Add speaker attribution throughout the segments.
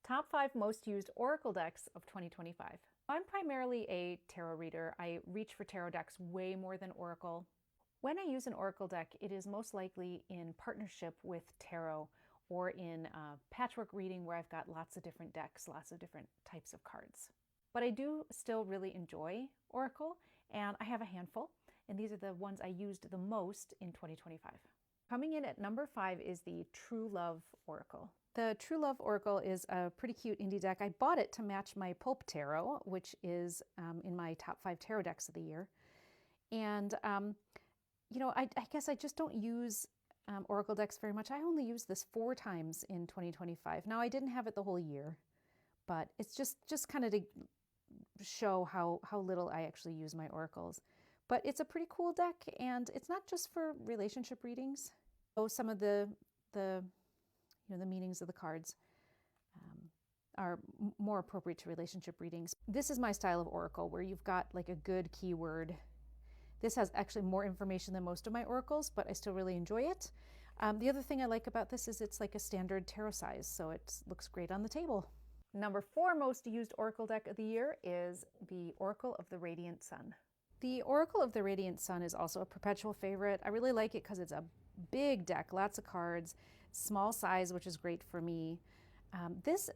Speaker 1: Top 5 most used Oracle decks of 2025. I'm primarily a tarot reader. I reach for tarot decks way more than Oracle. When I use an Oracle deck, it is most likely in partnership with tarot or in a patchwork reading where I've got lots of different decks, lots of different types of cards. But I do still really enjoy Oracle, and I have a handful, and these are the ones I used the most in 2025. Coming in at number 5 is the True Love Oracle. The True Love Oracle is a pretty cute indie deck. I bought it to match my Pope Tarot, which is in my top 5 tarot decks of the year. And, I guess I just don't use Oracle decks very much. I only used this 4 times in 2025. Now, I didn't have it the whole year, but it's just kind of to show how little I actually use my oracles. But it's a pretty cool deck, and it's not just for relationship readings. So some of the meanings of the cards are more appropriate to relationship readings. This is my style of oracle, where you've got like a good keyword. This has actually more information than most of my oracles, but I still really enjoy it. The other thing I like about this is it's like a standard tarot size, so it looks great on the table. Number 4 most used oracle deck of the year is the Oracle of the Radiant Sun. The Oracle of the Radiant Sun is also a perpetual favorite. I really like it because it's a big deck, lots of cards, small size, which is great for me. This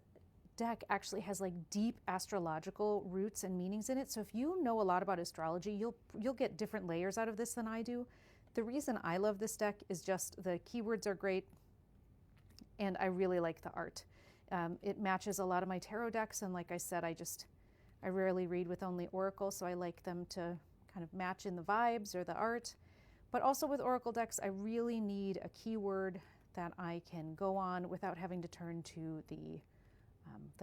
Speaker 1: deck actually has like deep astrological roots and meanings in it. So if you know a lot about astrology, you'll get different layers out of this than I do. The reason I love this deck is just the keywords are great, and I really like the art. It matches a lot of my tarot decks, and like I said, I rarely read with only Oracle, so I like them to kind of match in the vibes or the art. But also with Oracle decks, I really need a keyword that I can go on without having to turn to the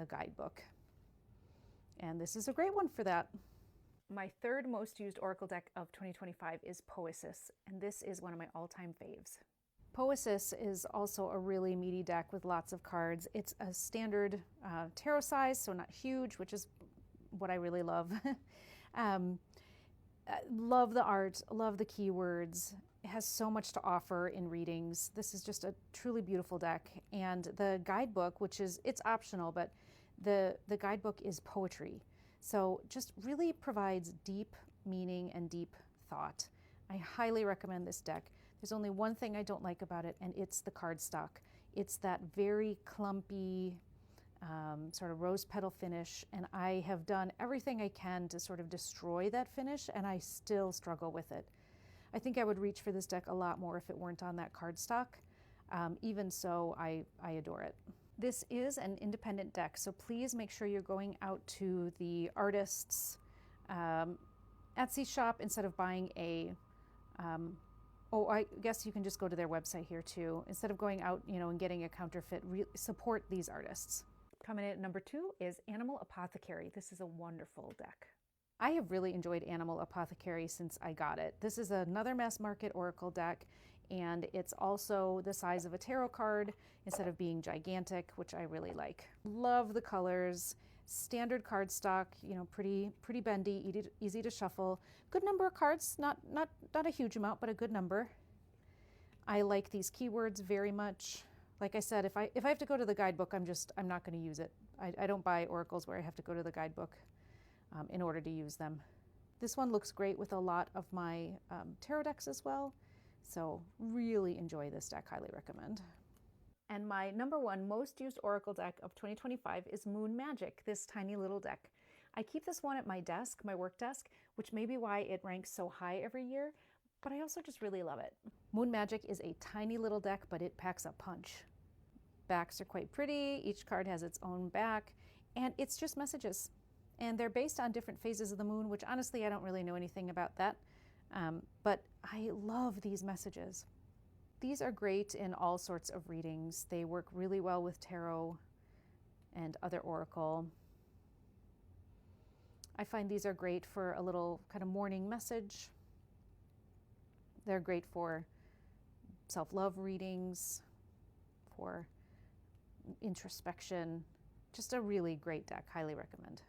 Speaker 1: guidebook. And this is a great one for that. My 3rd most used Oracle deck of 2025 is Poesis, and this is one of my all-time faves. Poesis is also a really meaty deck with lots of cards. It's a standard tarot size, so not huge, which is what I really love. Love the art, love the keywords. It has so much to offer in readings. This is just a truly beautiful deck. And the guidebook, it's optional, but the guidebook is poetry. So just really provides deep meaning and deep thought. I highly recommend this deck. There's only one thing I don't like about it, and it's the cardstock. It's that very clumpy, sort of rose petal finish, and I have done everything I can to sort of destroy that finish, and I still struggle with it. I think I would reach for this deck a lot more if it weren't on that cardstock. Even so, I adore it. This is an independent deck, so please make sure you're going out to the artist's Etsy shop instead of buying I guess you can just go to their website here too. Instead of going out, and getting a counterfeit, support these artists. Coming in at number 2 is Animal Apothecary. This is a wonderful deck. I have really enjoyed Animal Apothecary since I got it. This is another mass market oracle deck, and it's also the size of a tarot card instead of being gigantic, which I really like. Love the colors, standard cardstock, pretty bendy, easy to shuffle. Good number of cards, not a huge amount, but a good number. I like these keywords very much. Like I said, if I have to go to the guidebook, I'm not going to use it. I don't buy oracles where I have to go to the guidebook in order to use them. This one looks great with a lot of my tarot decks as well. So really enjoy this deck, highly recommend. And my number 1 most used oracle deck of 2025 is Moon Magic, this tiny little deck. I keep this one at my desk, my work desk, which may be why it ranks so high every year, but I also just really love it. Moon Magic is a tiny little deck, but it packs a punch. Backs are quite pretty, each card has its own back, and it's just messages. And they're based on different phases of the moon, which honestly, I don't really know anything about that. But I love these messages. These are great in all sorts of readings. They work really well with tarot and other oracle. I find these are great for a little kind of morning message. They're great for self-love readings, for introspection. Just a really great deck, highly recommend.